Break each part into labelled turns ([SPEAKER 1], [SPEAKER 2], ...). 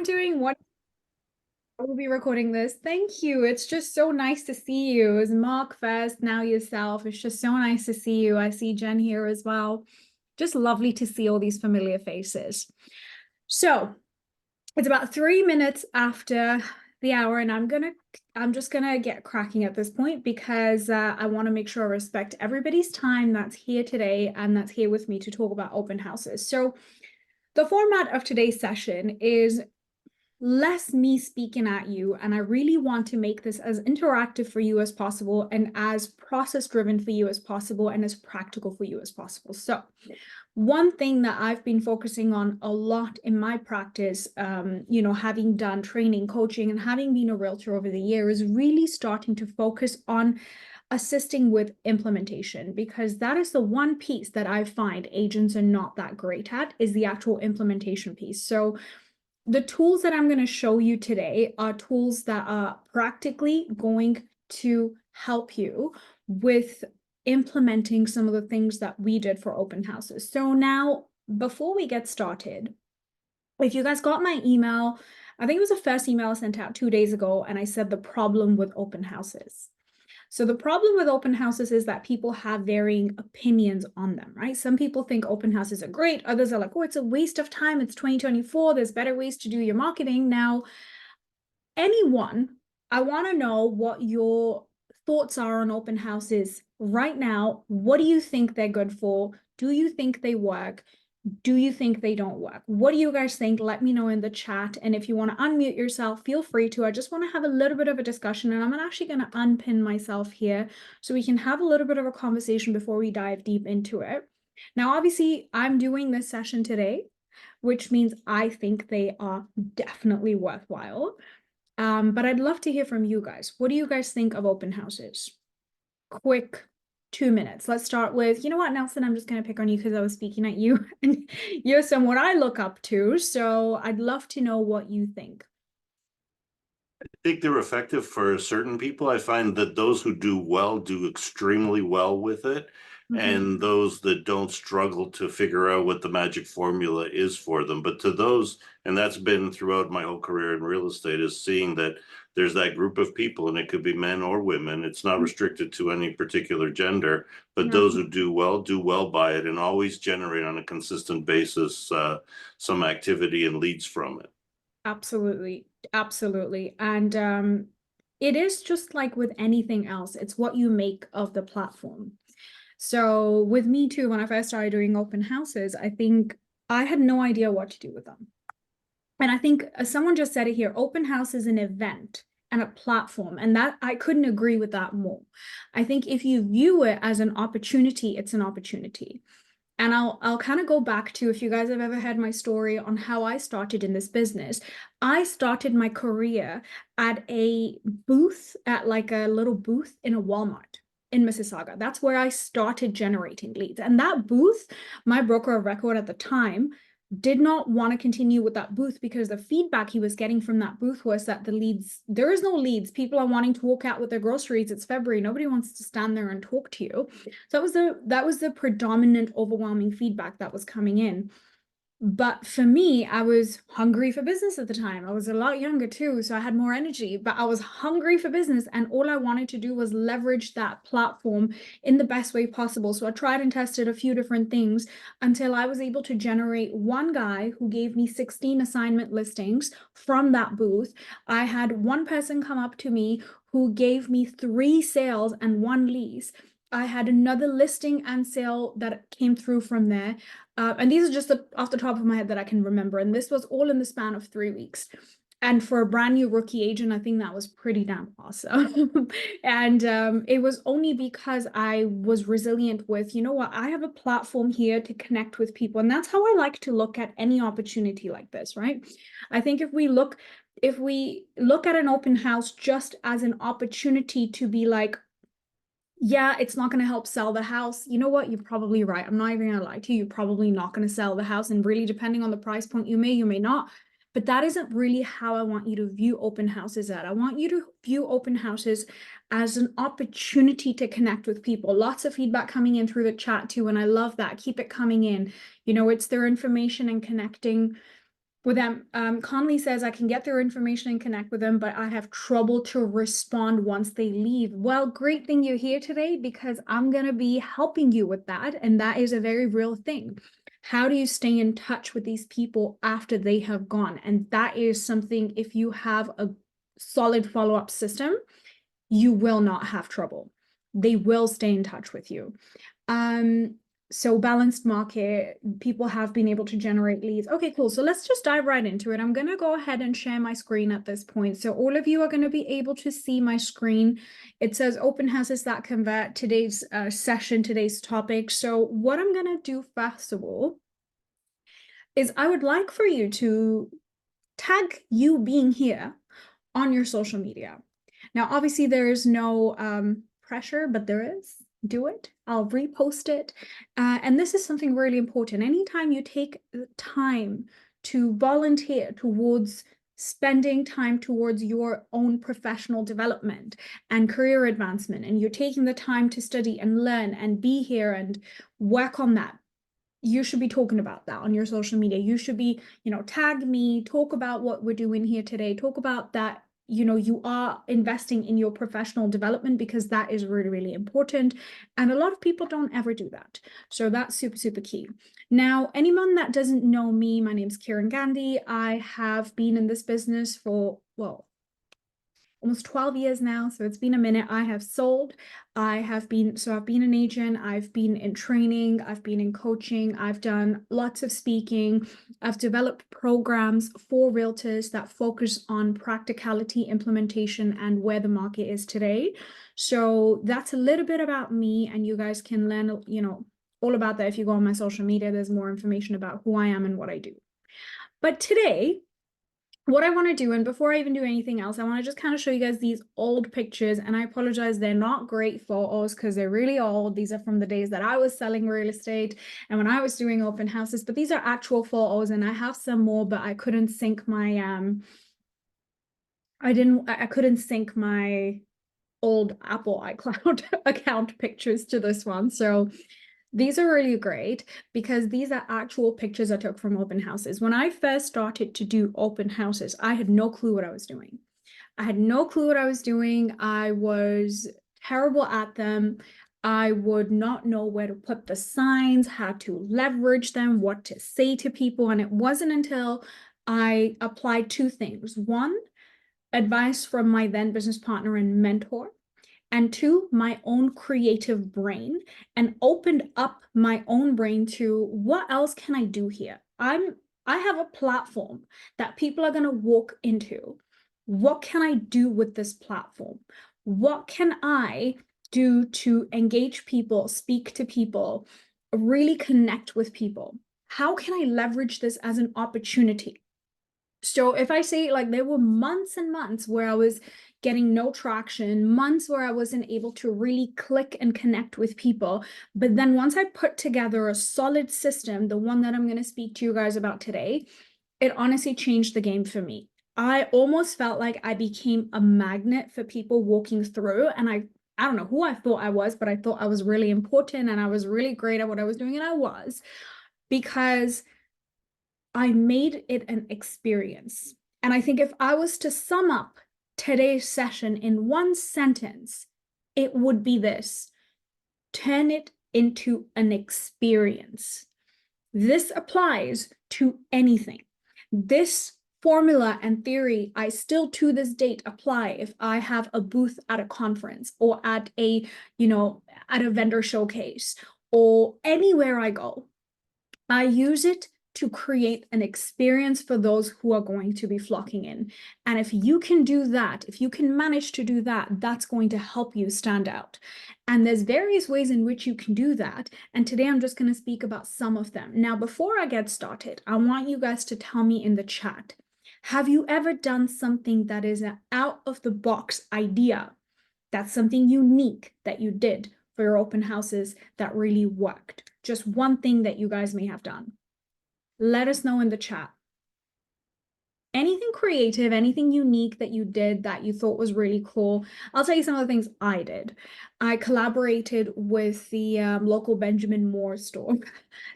[SPEAKER 1] Doing what I will be recording this. Thank you. It's just so nice to see you. It's Mark first, now yourself. It's just so nice to see you. I see Jen here as well. Just lovely to see all these familiar faces. So it's about 3 minutes after the hour, and I'm just gonna get cracking at this point because I want to make sure I respect everybody's time that's here today and that's here with me to talk about open houses. So the format of today's session is less me speaking at you, and I really want to make this as interactive for you as possible and as process driven for you as possible and as practical for you as possible. So one thing that I've been focusing on a lot in my practice, having done training, coaching, and having been a realtor over the year, is really starting to focus on assisting with implementation, because that is the one piece that I find agents are not that great at, is the actual implementation piece. So the tools that I'm going to show you today are tools that are practically going to help you with implementing some of the things that we did for open houses. So now, before we get started, if you guys got my email, I think it was the first email I sent out 2 days ago, and I said the problem with open houses. So the problem with open houses is that people have varying opinions on them, right? Some people think open houses are great. Others are like, oh, it's a waste of time. It's 2024. There's better ways to do your marketing. Now, I want to know what your thoughts are on open houses right now. What do you think they're good for? Do you think they work? Do you think they don't work? What do you guys think? Let me know in the chat. And if you want to unmute yourself, feel free to. I just want to have a little bit of a discussion, and I'm actually going to unpin myself here so we can have a little bit of a conversation before we dive deep into it. Now, obviously, I'm doing this session today, which means I think they are definitely worthwhile. But I'd love to hear from you guys. What do you guys think of open houses? Quick 2 minutes. Let's start with, you know what, Nelson, I'm just going to pick on you because I was speaking at you and you're someone I look up to. So I'd love to know what you think.
[SPEAKER 2] I think they're effective for certain people. I find that those who do well do extremely well with it. And those that don't struggle to figure out what the magic formula is for them. But to those, and that's been throughout my whole career in real estate, is seeing that there's that group of people, and it could be men or women. It's not restricted to any particular gender, but those who do well by it, and always generate on a consistent basis some activity and leads from it.
[SPEAKER 1] Absolutely. Absolutely. And it is just like with anything else, it's what you make of the platform. So with me too, when I first started doing open houses, I think I had no idea what to do with them. And I think someone just said it here, open house is an event and a platform. And that I couldn't agree with that more. I think if you view it as an opportunity, it's an opportunity. And I'll kind of go back to, if you guys have ever heard my story on how I started in this business. I started my career at a booth, at like a little booth in a Walmart in Mississauga. That's where I started generating leads. And that booth, my broker of record at the time did not want to continue with that booth because the feedback he was getting from that booth was that the leads, there is no leads. People are wanting to walk out with their groceries. It's February. Nobody wants to stand there and talk to you. So that was the predominant overwhelming feedback that was coming in. But for me, I was hungry for business at the time. I was a lot younger too, so I had more energy, but I was hungry for business, and all I wanted to do was leverage that platform in the best way possible. So I tried and tested a few different things until I was able to generate one guy who gave me 16 assignment listings from that booth. I had one person come up to me who gave me 3 sales and 1 lease. I had another listing and sale that came through from there. And these are just off the top of my head that I can remember. And this was all in the span of 3 weeks. And for a brand new rookie agent, I think that was pretty damn awesome. And it was only because I was resilient with, you know what, I have a platform here to connect with people. And that's how I like to look at any opportunity like this, right? I think if we look at an open house just as an opportunity to be like, yeah, it's not going to help sell the house. You know what? You're probably right. I'm not even going to lie to you. You're probably not going to sell the house. And really, depending on the price point, you may not. But that isn't really how I want you to view open houses at. I want you to view open houses as an opportunity to connect with people. Lots of feedback coming in through the chat too. And I love that. Keep it coming in. You know, it's their information and connecting. with them. Conley says, I can get their information and connect with them, but I have trouble to respond once they leave. Well, great thing you're here today, because I'm going to be helping you with that. And that is a very real thing. How do you stay in touch with these people after they have gone? And that is something, if you have a solid follow-up system, you will not have trouble. They will stay in touch with you. So balanced market, people have been able to generate leads. Okay, cool. So let's just dive right into it. I'm going to go ahead and share my screen at this point. So all of you are going to be able to see my screen. It says open houses that convert, today's session, today's topic. So what I'm going to do first of all is I would like for you to tag you being here on your social media. Now, obviously there is no pressure, but there is. Do it. I'll repost it. And this is something really important. Anytime you take the time to volunteer towards spending time towards your own professional development and career advancement, and you're taking the time to study and learn and be here and work on that, you should be talking about that on your social media. You should be, tag me, talk about what we're doing here today, talk about that. You are investing in your professional development, because that is really, really important. And a lot of people don't ever do that. So that's super, super key. Now, anyone that doesn't know me, my name's Kiran Gandhi. I have been in this business for, almost 12 years now. So it's been a minute. I have sold. I've been an agent. I've been in training. I've been in coaching. I've done lots of speaking. I've developed programs for realtors that focus on practicality, implementation, and where the market is today. So that's a little bit about me, and you guys can learn, all about that if you go on my social media. There's more information about who I am and what I do. But today, what I want to do, and before I even do anything else, I want to just kind of show you guys these old pictures. And I apologize, they're not great photos because they're really old. These are from the days that I was selling real estate and when I was doing open houses, but these are actual photos, and I have some more, but I couldn't sync my I couldn't sync my old Apple iCloud account pictures to this one. So these are really great because these are actual pictures I took from open houses. When I first started to do open houses, I had no clue what I was doing. I had no clue what I was doing. I was terrible at them. I would not know where to put the signs, how to leverage them, what to say to people. And it wasn't until I applied two things. One, advice from my then business partner and mentor, and two, my own creative brain, and opened up my own brain to what else can I do here? I have a platform that people are going to walk into. What can I do with this platform? What can I do to engage people, speak to people, really connect with people? How can I leverage this as an opportunity? So if I say, like, there were months and months where I was getting no traction, months where I wasn't able to really click and connect with people. But then once I put together a solid system, the one that I'm going to speak to you guys about today, it honestly changed the game for me. I almost felt like I became a magnet for people walking through. And I don't know who I thought I was, but I thought I was really important and I was really great at what I was doing. And I was, because I made it an experience. And I think if I was to sum up today's session in one sentence, it would be this: turn it into an experience. This applies to anything. This formula and theory, I still to this date apply if I have a booth at a conference or at a, at a vendor showcase or anywhere I go. I use it to create an experience for those who are going to be flocking in. And if you can do that, if you can manage to do that, that's going to help you stand out. And there's various ways in which you can do that. And today I'm just going to speak about some of them. Now, before I get started, I want you guys to tell me in the chat, have you ever done something that is an out of the box idea? That's something unique that you did for your open houses that really worked. Just one thing that you guys may have done. Let us know in the chat. Anything creative, anything unique that you did that you thought was really cool. I'll tell you some of the things I did. I collaborated with the local Benjamin Moore store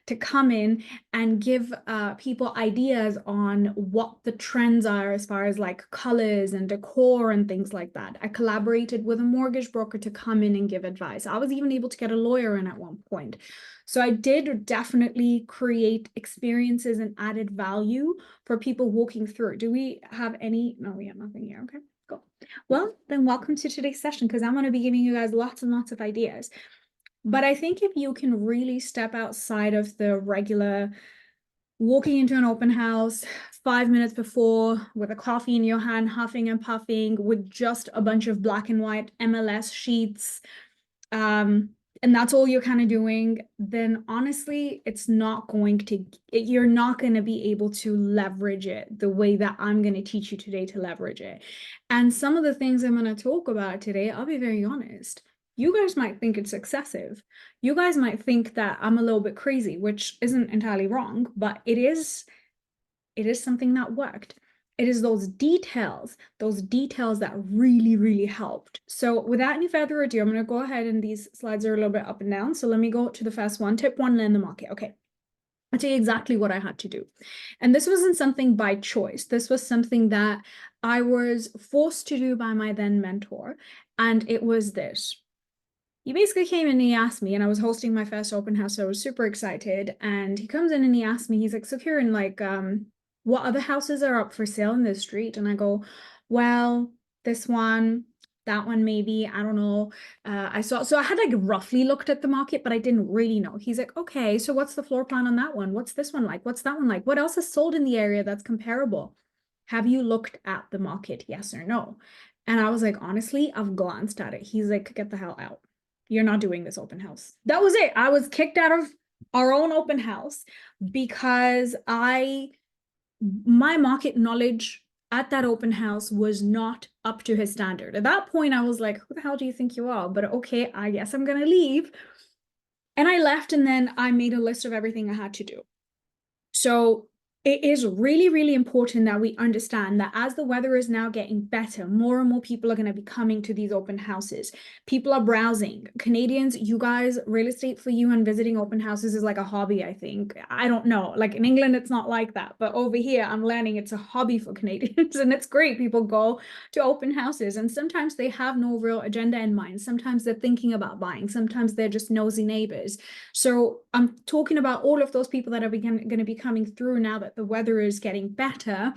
[SPEAKER 1] to come in and give people ideas on what the trends are as far as like colors and decor and things like that. I collaborated with a mortgage broker to come in and give advice. I was even able to get a lawyer in at one point. So I did definitely create experiences and added value for people walking through. Do we have any? No, we have nothing here. Okay, cool. Well, then welcome to today's session, because I'm going to be giving you guys lots and lots of ideas. But I think if you can really step outside of the regular walking into an open house 5 minutes before with a coffee in your hand, huffing and puffing with just a bunch of black and white MLS sheets, and that's all you're kind of doing, then honestly, you're not going to be able to leverage it the way that I'm going to teach you today to leverage it. And some of the things I'm going to talk about today, I'll be very honest, you guys might think it's excessive. You guys might think that I'm a little bit crazy, which isn't entirely wrong, but it is something that worked. It is those details that really, really helped. So without any further ado, I'm going to go ahead, and these slides are a little bit up and down. So let me go to the first one. Tip 1, learn the market. Okay. I'll tell you exactly what I had to do. And this wasn't something by choice. This was something that I was forced to do by my then mentor. And it was this. He basically came in and he asked me, and I was hosting my first open house, so I was super excited. And he comes in and he asked me, he's like, so Kieran, like, what other houses are up for sale in this street? And I go, well, this one, that one, maybe, I don't know. So I had like roughly looked at the market, but I didn't really know. He's like, okay, so what's the floor plan on that one? What's this one like? What's that one like? What else is sold in the area that's comparable? Have you looked at the market? Yes or no? And I was like, honestly, I've glanced at it. He's like, get the hell out. You're not doing this open house. That was it. I was kicked out of our own open house because my market knowledge at that open house was not up to his standard. At that point, I was like, who the hell do you think you are? But okay, I guess I'm going to leave. And I left, and then I made a list of everything I had to do. So it is really, really important that we understand that as the weather is now getting better, more and more people are going to be coming to these open houses. People are browsing. Canadians, you guys, real estate for you and visiting open houses is like a hobby, I think. I don't know. Like in England, it's not like that. But over here, I'm learning it's a hobby for Canadians. And it's great. People go to open houses, and sometimes they have no real agenda in mind. Sometimes they're thinking about buying. Sometimes they're just nosy neighbors. So I'm talking about all of those people that are going to be coming through now that the weather is getting better.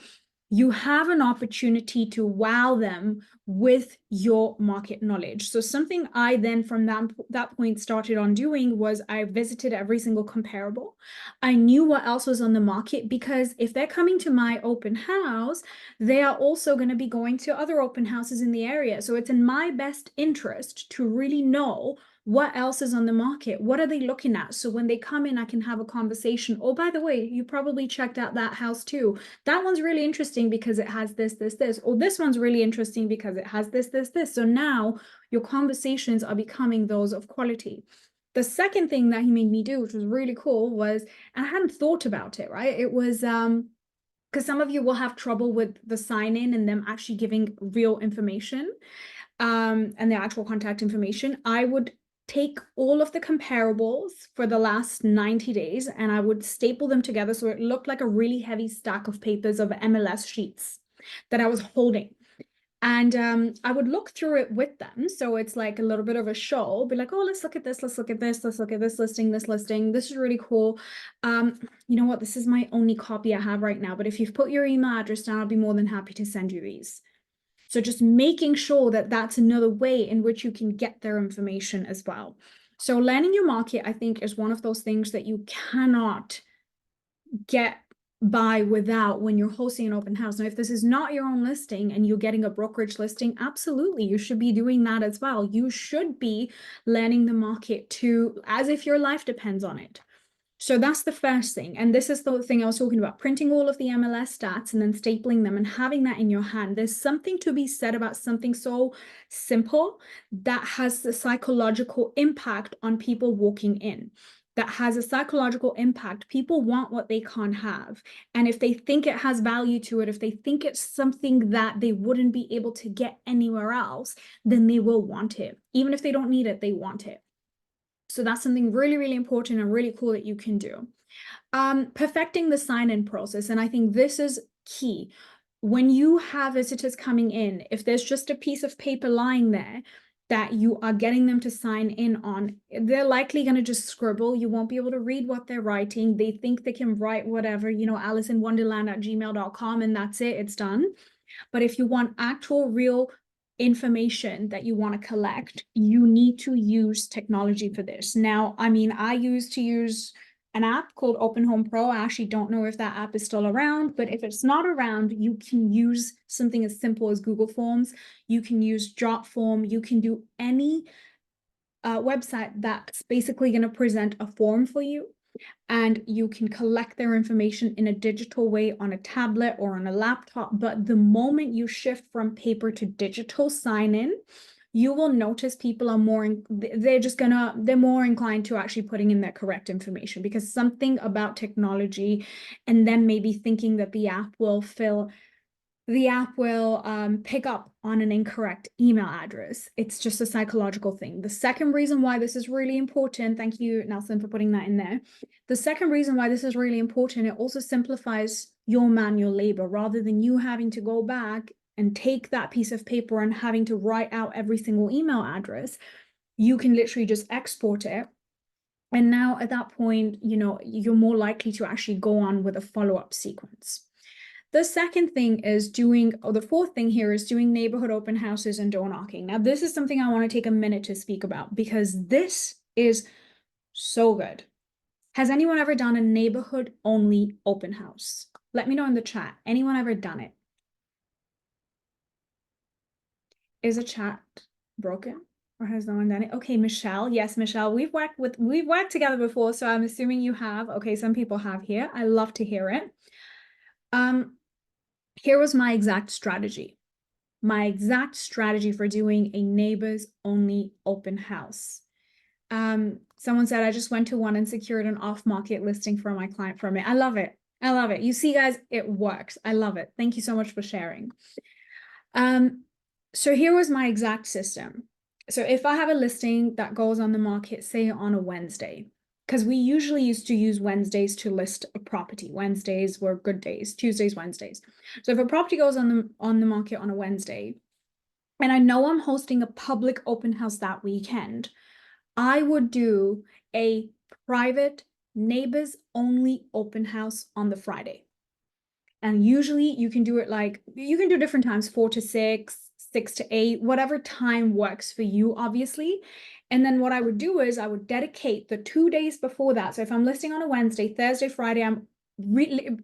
[SPEAKER 1] You have an opportunity to wow them with your market knowledge. So something I then from that point started on doing was I visited every single comparable. I knew what else was on the market, because if they're coming to my open house, they are also going to be going to other open houses in the area. So it's in my best interest to really know what else is on the market. What are they looking at? So when they come in, I can have a conversation. Oh, by the way, you probably checked out that house too. That one's really interesting because it has this, this, this. Or this one's really interesting because it has this, this, this. So now your conversations are becoming those of quality. The second thing that he made me do, which was really cool, was, and I hadn't thought about it, right? It was, because some of you will have trouble with the sign in and them actually giving real information, and the actual contact information. I would take all of the comparables for the last 90 days and I would staple them together so it looked like a really heavy stack of papers of MLS sheets that I was holding. And I would look through it with them. So it's like a little bit of a show, be like, oh, let's look at this, let's look at this, let's look at this listing, this is really cool. You know what, this is my only copy I have right now, but if you've put your email address down, I'll be more than happy to send you these. So just making sure that that's another way in which you can get their information as well. So learning your market, I think, is one of those things that you cannot get by without when you're hosting an open house. Now, if this is not your own listing and you're getting a brokerage listing, absolutely, you should be doing that as well. You should be learning the market too, as if your life depends on it. So that's the first thing. And this is the thing I was talking about, printing all of the MLS stats and then stapling them and having that in your hand. There's something to be said about something so simple that has the psychological impact on people walking in. that has a psychological impact. People want what they can't have. And if they think it has value to it, if they think it's something that they wouldn't be able to get anywhere else, then they will want it. Even if they don't need it, they want it. So that's something really, really important and really cool that you can do. Perfecting the sign-in process. And I think this is key. When you have visitors coming in, if there's just a piece of paper lying there that you are getting them to sign in on, they're likely going to just scribble. You won't be able to read what they're writing. They think they can write whatever, AliceInWonderland@gmail.com, and that's it, it's done. But if you want actual real information that you want to collect, you need to use technology for this. Now, I mean, I used to use an app called Open Home Pro. I actually don't know if that app is still around, but if it's not around, you can use something as simple as Google Forms. You can use Jotform. You can do any website that's basically going to present a form for you, and you can collect their information in a digital way on a tablet or on a laptop. But the moment you shift from paper to digital sign-in, you will notice people are they're more inclined to actually putting in their correct information, because something about technology and then maybe thinking that the app will pick up on an incorrect email address. It's just a psychological thing. The second reason why this is really important, thank you, Nelson, for putting that in there. The second reason why this is really important, it also simplifies your manual labor. Rather than you having to go back and take that piece of paper and having to write out every single email address, you can literally just export it. And now at that point, you're more likely to actually go on with a follow-up sequence. The second thing is the fourth thing here is doing neighborhood open houses and door knocking. Now, this is something I want to take a minute to speak about, because this is so good. Has anyone ever done a neighborhood only open house? Let me know in the chat. Anyone ever done it? Is a chat broken, or has no one done it? Okay, Michelle. Yes, Michelle, we've worked together before, so I'm assuming you have. Okay, some people have here. I love to hear it. Here was my exact strategy. My exact strategy for doing a neighbors only open house. Someone said, I just went to one and secured an off-market listing for my client from it. I love it. I love it. You see, guys, it works. I love it. Thank you so much for sharing. So here was my exact system. So if I have a listing that goes on the market, say on a Wednesday, because we usually used to use Wednesdays to list a property. Wednesdays were good days, Tuesdays, Wednesdays. So if a property goes on the market on a Wednesday, and I know I'm hosting a public open house that weekend, I would do a private neighbors only open house on the Friday. And usually you can do it you can do different times, 4 to 6, 6 to 8, whatever time works for you, obviously. And then what I would do is I would dedicate the 2 days before that. So if I'm listing on a Wednesday, Thursday, Friday,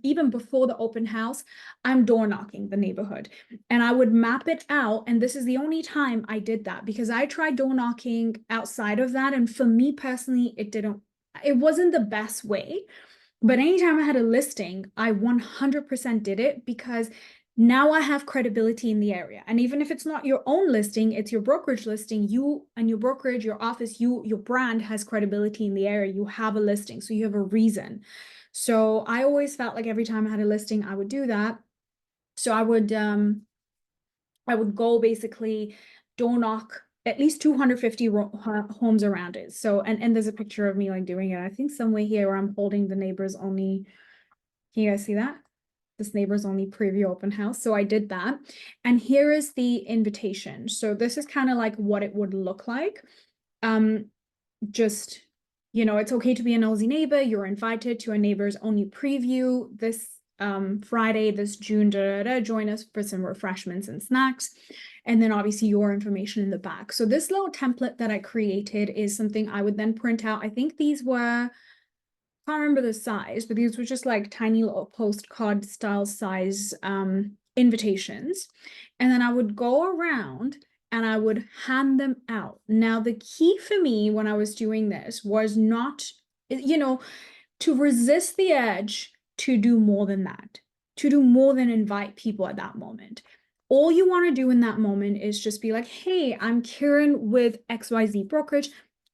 [SPEAKER 1] even before the open house, I'm door knocking the neighborhood, and I would map it out. And this is the only time I did that, because I tried door knocking outside of that, and for me personally, it wasn't the best way. But anytime I had a listing, I 100% did it, because now I have credibility in the area. And even if it's not your own listing, it's your brokerage listing, you and your brokerage, your office, your brand has credibility in the area. You have a listing, so you have a reason. So I always felt like every time I had a listing, I would do that. So I would go basically door knock at least 250 homes around it. So, and there's a picture of me doing it. I think somewhere here where I'm holding the neighbors only. Can you guys see that? This neighbors only preview open house. So I did that. And here is the invitation. So this is kind of like what it would look like. Just, it's okay to be a nosy neighbor. You're invited to a neighbors only preview this Friday, this June, join us for some refreshments and snacks. And then obviously your information in the back. So this little template that I created is something I would then print out. I think these were, I can't remember the size, but these were just tiny little postcard style size invitations. And then I would go around and I would hand them out. Now, the key for me when I was doing this was not, to resist the urge to do more than that, to do more than invite people at that moment. All you want to do in that moment is just be like, hey, I'm Kieran with XYZ Brokerage.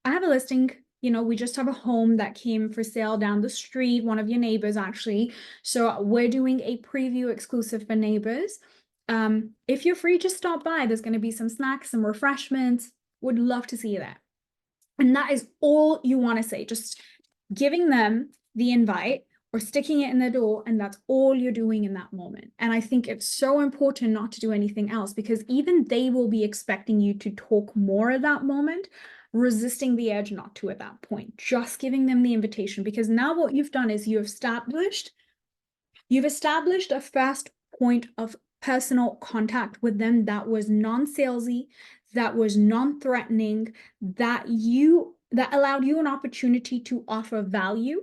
[SPEAKER 1] I have a listing You know, we just have a home that came for sale down the street, one of your neighbors actually. So we're doing a preview exclusive for neighbors. If you're free, just stop by. There's going to be some snacks, some refreshments. Would love to see you there. And that is all you want to say, just giving them the invite or sticking it in their door, and that's all you're doing in that moment. And I think it's so important not to do anything else, because even they will be expecting you to talk more at that moment, resisting the urge not to at that point, just giving them the invitation. Because now what you've done is you've established a first point of personal contact with them that was non-salesy, that was non-threatening, that allowed you an opportunity to offer value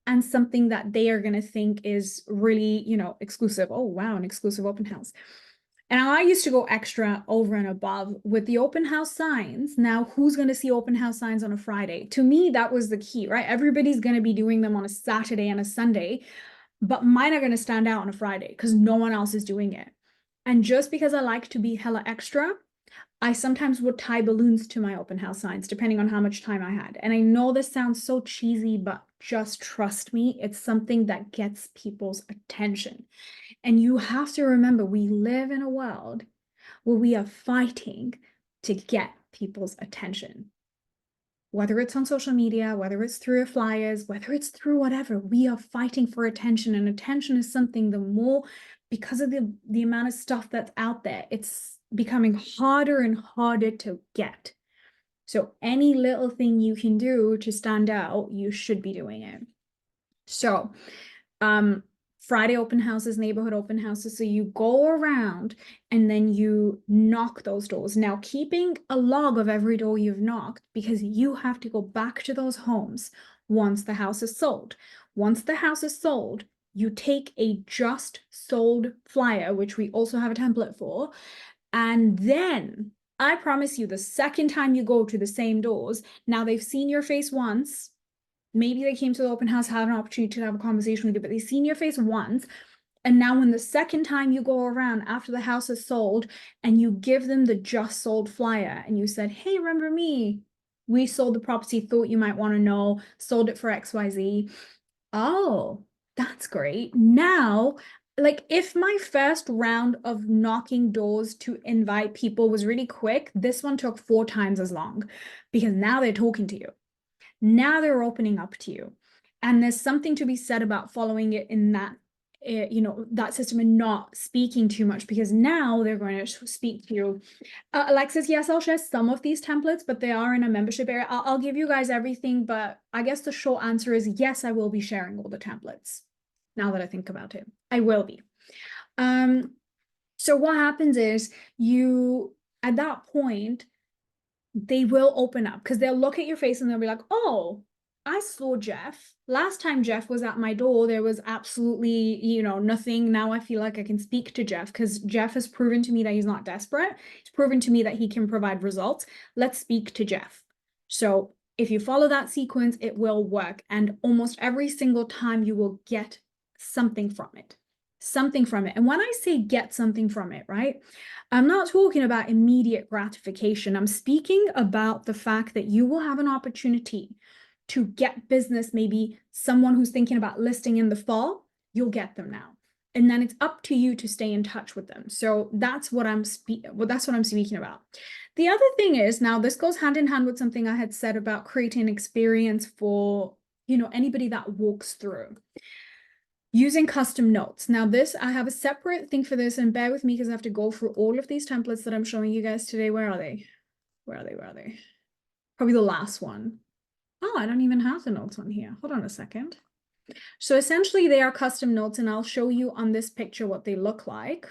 [SPEAKER 1] and something that they are going to think is really, you know, exclusive. Oh, wow, an exclusive open house. And I used to go extra over and above with the open house signs. Now, who's going to see open house signs on a Friday? To me, that was the key, right? Everybody's going to be doing them on a Saturday and a Sunday, but mine are going to stand out on a Friday because no one else is doing it. And just because I like to be hella extra, I sometimes would tie balloons to my open house signs, depending on how much time I had. And I know this sounds so cheesy, but just trust me, it's something that gets people's attention. And you have to remember, we live in a world where we are fighting to get people's attention. Whether it's on social media, whether it's through flyers, whether it's through whatever, we are fighting for attention. And attention is something, the more, because of the amount of stuff that's out there, it's becoming harder and harder to get. So any little thing you can do to stand out, you should be doing it. So Friday open houses, neighborhood open houses. So you go around and then you knock those doors. Now, keeping a log of every door you've knocked, because you have to go back to those homes once the house is sold. Once the house is sold, you take a just sold flyer, which we also have a template for. And then I promise you, the second time you go to the same doors, now they've seen your face once. Maybe they came to the open house, had an opportunity to have a conversation with you, but they've seen your face once. And now when the second time you go around after the house is sold and you give them the just sold flyer and you said, hey, remember me? We sold the property, thought you might want to know, sold it for XYZ. Oh, that's great. Now, like if my first round of knocking doors to invite people was really quick, this one took 4 times as long, because now they're talking to you. Now they're opening up to you. And there's something to be said about following it in that, you know, that system and not speaking too much, because now they're going to speak to you. Alexis, yes, I'll share some of these templates, but they are in a membership area. I'll give you guys everything, but I guess the short answer is yes, I will be sharing all the templates. Now that I think about it, I will be. So what happens is you, at that point, they will open up because they'll look at your face and they'll be like, oh, I saw Jeff. Last time Jeff was at my door, there was absolutely, you know, nothing. Now I feel like I can speak to Jeff because Jeff has proven to me that he's not desperate. He's proven to me that he can provide results. Let's speak to Jeff. So if you follow that sequence, it will work. And almost every single time you will get something from it. Something from it. And when I say get something from it, right? I'm not talking about immediate gratification. I'm speaking about the fact that you will have an opportunity to get business, maybe someone who's thinking about listing in the fall, you'll get them now. And then it's up to you to stay in touch with them. So that's what I'm speaking about. The other thing is, now this goes hand in hand with something I had said about creating an experience for, you know, anybody that walks through. Using custom notes. Now this, I have a separate thing for this, and bear with me because I have to go through all of these templates that I'm showing you guys today. Where are they? Where are they? Probably the last one. Oh, I don't even have the notes on here. Hold on a second. So essentially they are custom notes, and I'll show you on this picture what they look like.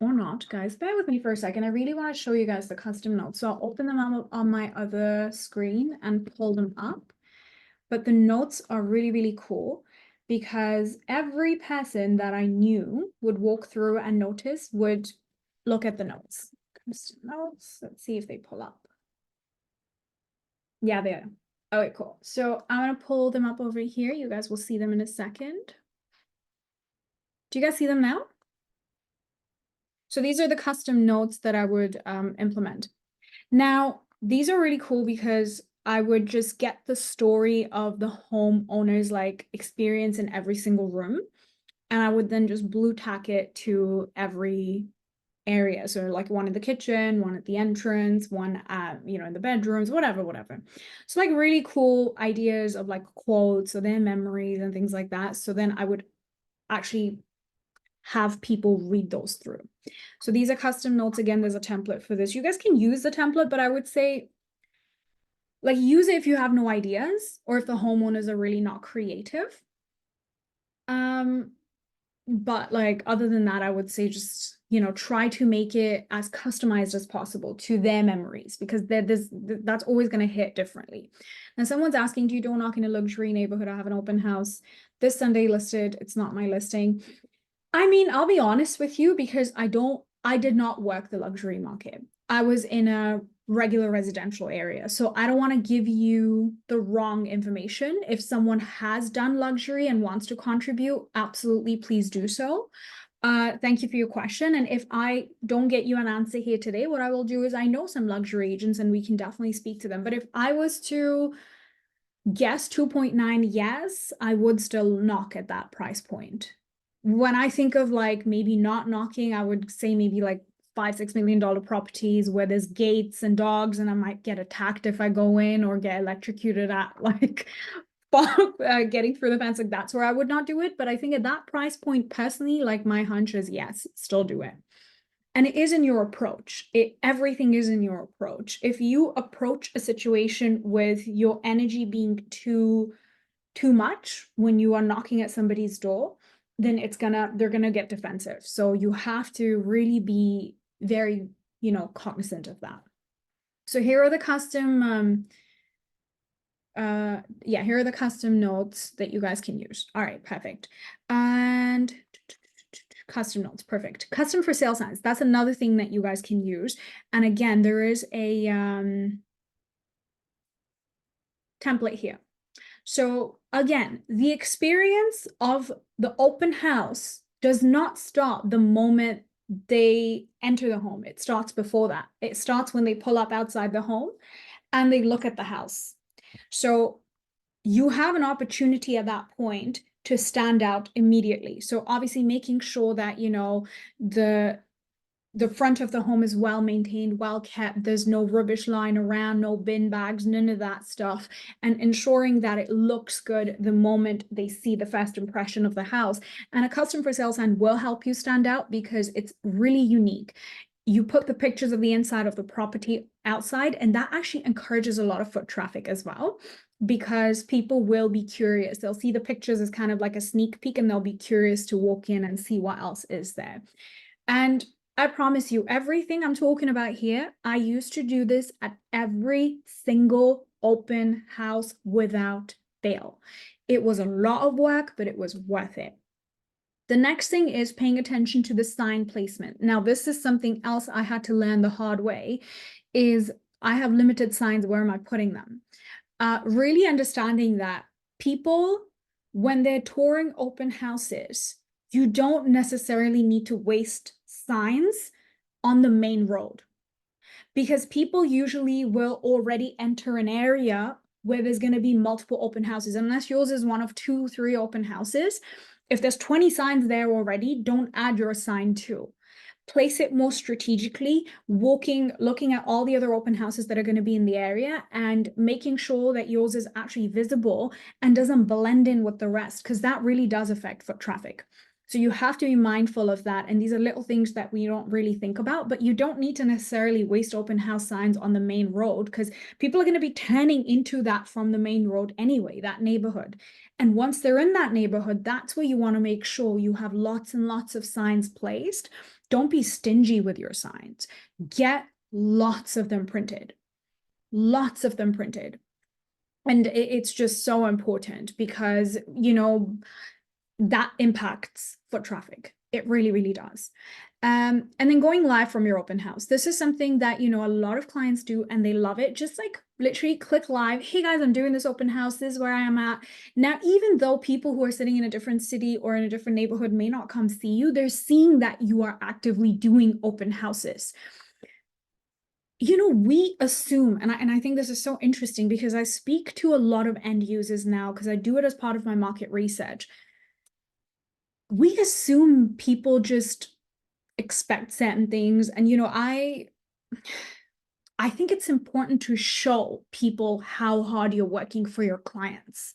[SPEAKER 1] Or not, guys. Bear with me for a second. I really want to show you guys the custom notes. So I'll open them up on my other screen and pull them up. But the notes are really, really cool, because every person that I knew would walk through and notice would look at the notes. Custom notes. Let's see if they pull up. Yeah, they are. Okay, cool. So I'm going to pull them up over here. You guys will see them in a second. Do you guys see them now? So these are the custom notes that I would implement. Now, these are really cool because I would just get the story of the homeowner's like experience in every single room. And I would then just blue tack it to every area. So like one in the kitchen, one at the entrance, one at, you know, in the bedrooms, whatever. So like really cool ideas of like quotes or their memories and things like that. So then I would actually have people read those through. So these are custom notes. Again, there's a template for this. You guys can use the template, but I would say like use it if you have no ideas or if the homeowners are really not creative. But like other than that, I would say just, you know, try to make it as customized as possible to their memories, because that's always going to hit differently. Now someone's asking, do you don't knock in a luxury neighborhood? I have an open house this Sunday listed. It's not my listing. I mean, I'll be honest with you, because I did not work the luxury market. I was in a regular residential area. So I don't want to give you the wrong information. If someone has done luxury and wants to contribute, absolutely, please do so. Thank you for your question. And if I don't get you an answer here today, what I will do is I know some luxury agents and we can definitely speak to them. But if I was to guess 2.9, yes, I would still knock at that price point. When I think of like maybe not knocking, I would say maybe like $5-6 million properties where there's gates and dogs and I might get attacked if I go in or get electrocuted at like getting through the fence. Like that's where I would not do it. But I think at that price point, personally, like my hunch is yes, still do it. And it is in your approach. Everything is in your approach. If you approach a situation with your energy being too much when you are knocking at somebody's door, then they're gonna get defensive. So you have to really be very, you know, cognizant of that. So here are the custom here are the custom notes that you guys can use. All right, perfect. And custom notes, perfect. Custom for sale signs, that's another thing that you guys can use. And again, there is a template here. So again, the experience of the open house does not start the moment they enter the home. It starts before that. It starts when they pull up outside the home and they look at the house. So you have an opportunity at that point to stand out immediately. So obviously making sure that, you know, the front of the home is well maintained, well kept. There's no rubbish lying around, no bin bags, none of that stuff. And ensuring that it looks good the moment they see the first impression of the house. And a custom for sale sign will help you stand out because it's really unique. You put the pictures of the inside of the property outside, and that actually encourages a lot of foot traffic as well, because people will be curious. They'll see the pictures as kind of like a sneak peek and they'll be curious to walk in and see what else is there. And I promise you, everything I'm talking about here, I used to do this at every single open house without fail. It was a lot of work, but it was worth it. The next thing is paying attention to the sign placement. Now, this is something else I had to learn the hard way, is I have limited signs. Where am I putting them? Really understanding that people, when they're touring open houses, you don't necessarily need to waste signs on the main road, because people usually will already enter an area where there's going to be multiple open houses. Unless yours is one of 2-3 open houses, if there's 20 signs there already, don't add your sign too. Place it more strategically, looking at all the other open houses that are going to be in the area and making sure that yours is actually visible and doesn't blend in with the rest, because that really does affect foot traffic. So you have to be mindful of that. And these are little things that we don't really think about, but you don't need to necessarily waste open house signs on the main road, because people are going to be turning into that from the main road anyway, that neighborhood. And once they're in that neighborhood, that's where you want to make sure you have lots and lots of signs placed. Don't be stingy with your signs. Get lots of them printed. Lots of them printed. And it's just so important because, you know, that impacts foot traffic. It really, really does. And then going live from your open house. This is something that, you know, a lot of clients do and they love it. Just like literally click live. Hey guys, I'm doing this open house. This is where I am at. Now, even though people who are sitting in a different city or in a different neighborhood may not come see you, they're seeing that you are actively doing open houses. you know, we assume, and I think this is so interesting because I speak to a lot of end users now because I do it as part of my market research. We assume people just expect certain things. And, you know, I think it's important to show people how hard you're working for your clients.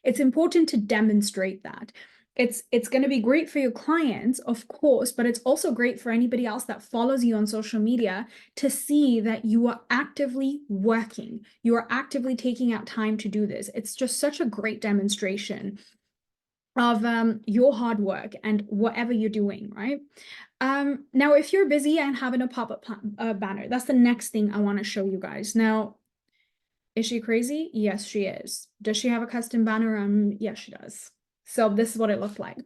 [SPEAKER 1] It's important to demonstrate that. It's going to be great for your clients, of course, but it's also great for anybody else that follows you on social media to see that you are actively working. You are actively taking out time to do this. It's just such a great demonstration of your hard work and whatever you're doing, right? Now, if you're busy and having a pop-up banner, that's the next thing I want to show you guys. Now, is she crazy? Yes, she is. Does she have a custom banner? Yes, she does. So this is what it looked like.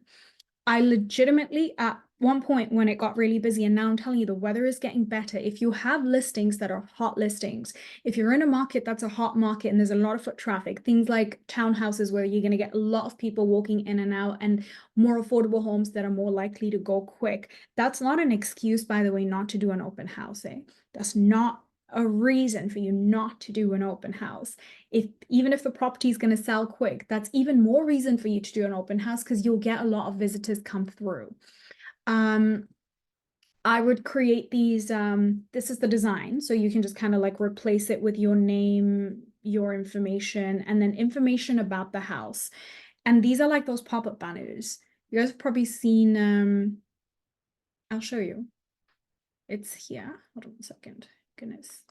[SPEAKER 1] I legitimately, at one point when it got really busy, and now I'm telling you, the weather is getting better. If you have listings that are hot listings, if you're in a market that's a hot market and there's a lot of foot traffic, things like townhouses where you're going to get a lot of people walking in and out, and more affordable homes that are more likely to go quick, that's not an excuse, by the way, not to do an open house. That's not a reason for you not to do an open house. Even if the property is going to sell quick, that's even more reason for you to do an open house because you'll get a lot of visitors come through. I would create these, this is the design, so you can just kind of like replace it with your name, your information, and then information about the house. And these are like those pop-up banners. You guys have probably seen, I'll show you. It's here. Hold on a second. Goodness.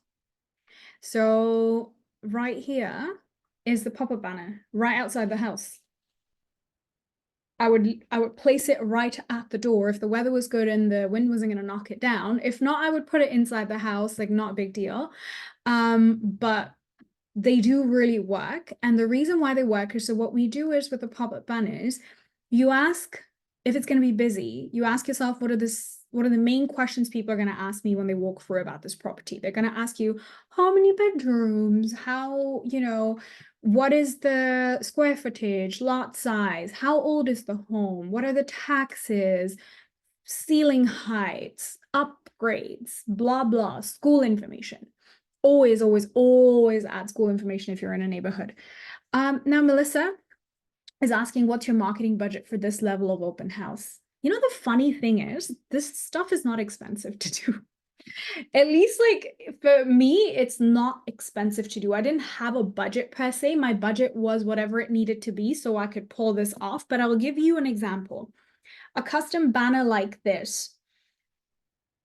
[SPEAKER 1] So right here is the pop-up banner right outside the house. I would place it right at the door if the weather was good and the wind wasn't going to knock it down. If not, I would put it inside the house, like not a big deal. But they do really work. And the reason why they work is, so what we do is with the pop-up banners, you ask if it's going to be busy, you ask yourself, what are the main questions people are going to ask me when they walk through about this property? They're going to ask you, how many bedrooms? How, you know, what is the square footage, lot size? How old is the home? What are the taxes, ceiling heights, upgrades, blah, blah, school information. Always, always, always add school information if you're in a neighborhood. Now, Melissa is asking, what's your marketing budget for this level of open house? You know, the funny thing is, this stuff is not expensive to do. At least like for me, it's not expensive to do. I didn't have a budget per se. My budget was whatever it needed to be so I could pull this off. But I will give you an example. A custom banner like this,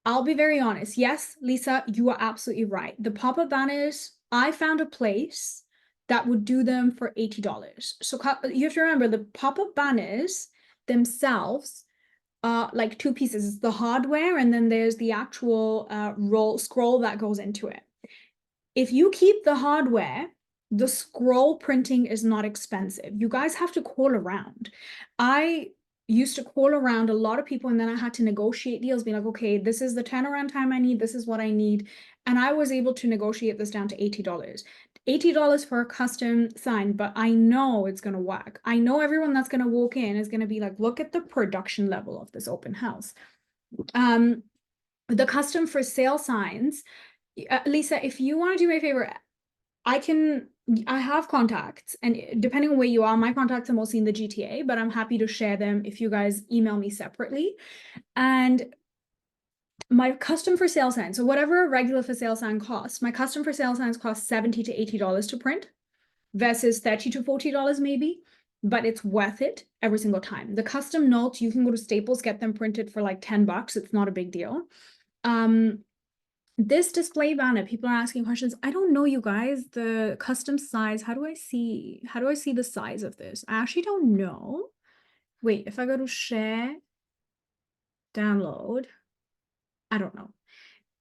[SPEAKER 1] I'll be very honest. Yes, Lisa, you are absolutely right. The pop-up banners, I found a place that would do them for $80. So you have to remember the pop-up banners themselves like two pieces. It's the hardware and then there's the actual scroll that goes into it. If you keep the hardware, the scroll printing is not expensive. You guys have to call around. I used to call around a lot of people and then I had to negotiate deals, being like, okay, this is the turnaround time I need, this is what I need. And I was able to negotiate this down to $80. $80 for a custom sign, but I know it's going to work. I know everyone that's going to walk in is going to be like, look at the production level of this open house. The custom for sale signs, Lisa, if you want to do me a favor, I have contacts, and depending on where you are, my contacts are mostly in the GTA, but I'm happy to share them if you guys email me separately. And my custom for sale sign, so whatever a regular for sale sign costs, my custom for sale signs cost $70 to $80 to print versus $30 to $40 maybe, but it's worth it every single time. The custom notes, you can go to Staples, get them printed for like $10. It's not a big deal. This display banner, people are asking questions. I don't know, you guys, the custom size. How do I see the size of this? I actually don't know. Wait, if I go to share, download, I don't know.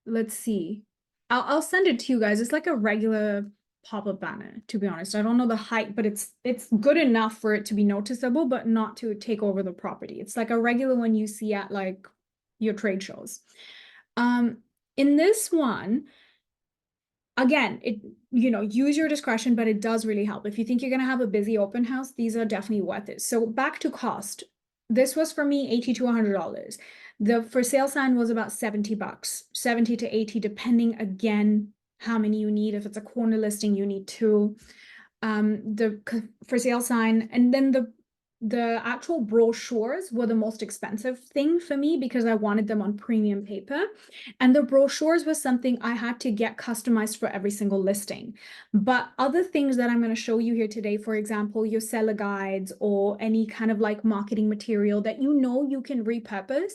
[SPEAKER 1] Let's see. I'll send it to you guys. It's like a regular pop-up banner, to be honest. I don't know the height, but it's good enough for it to be noticeable, but not to take over the property. It's like a regular one you see at like your trade shows. In this one, again, use your discretion, but it does really help. If you think you're going to have a busy open house, these are definitely worth it. So back to cost. This was for me $80 to $100. The for sale sign was about $70, 70 to 80, depending again how many you need. If it's a corner listing, you need two. The for sale sign, and then the actual brochures were the most expensive thing for me because I wanted them on premium paper. And the brochures was something I had to get customized for every single listing. But other things that I'm going to show you here today, for example, your seller guides or any kind of like marketing material that you know you can repurpose,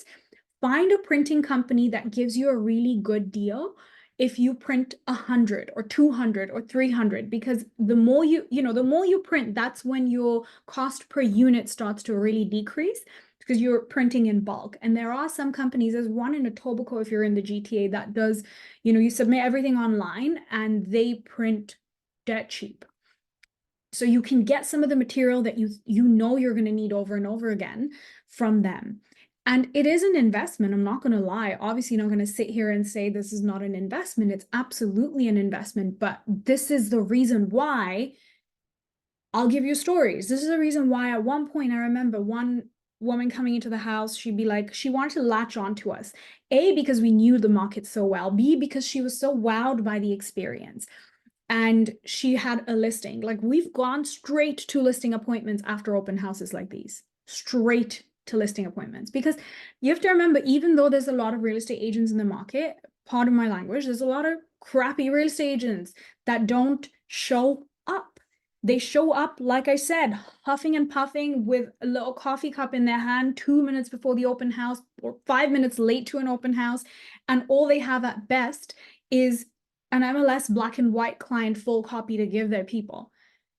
[SPEAKER 1] find a printing company that gives you a really good deal if you print 100 or 200 or 300, because the more the more you print, that's when your cost per unit starts to really decrease because you're printing in bulk. And there are some companies, there's one in Etobicoke if you're in the GTA that does, you submit everything online and they print dirt cheap. So you can get some of the material that you know you're going to need over and over again from them. And it is an investment. I'm not going to lie. Obviously, not going to sit here and say this is not an investment. It's absolutely an investment. But this is the reason why. I'll give you stories. This is the reason why at one point I remember one woman coming into the house, she'd be like, she wanted to latch on to us. A, because we knew the market so well. B, because she was so wowed by the experience. And she had a listing. Like, we've gone straight to listing appointments after open houses like these. Straight to listing appointments, because you have to remember, even though there's a lot of real estate agents in the market, pardon my language, there's a lot of crappy real estate agents that don't show up. They show up, like I said, huffing and puffing with a little coffee cup in their hand 2 minutes before the open house or 5 minutes late to an open house. And all they have at best is an MLS black and white client full copy to give their people.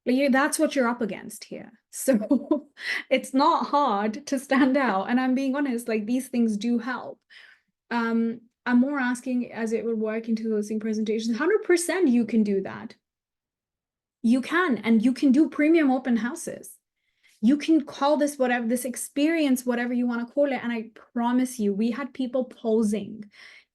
[SPEAKER 1] That's what you're up against here. So it's not hard to stand out. And I'm being honest, like, these things do help. I'm more asking as it would work into the listing presentations. 100% you can do that. You can, and you can do premium open houses. You can call this whatever, this experience, whatever you want to call it. And I promise you, we had people posing,